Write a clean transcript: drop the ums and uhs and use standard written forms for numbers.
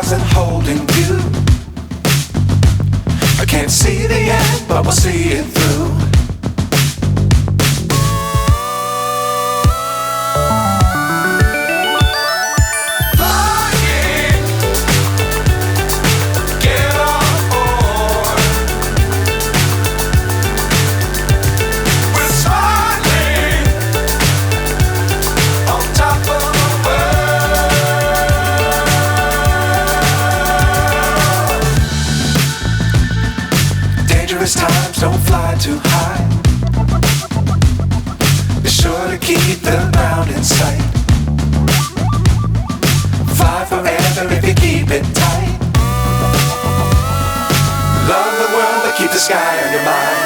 stars and holding you. I can't see the end, but we'll see it through. Times don't fly too high. Be sure to keep the ground in sight. Fly forever if you keep it tight. Love the world but keep the sky on your mind.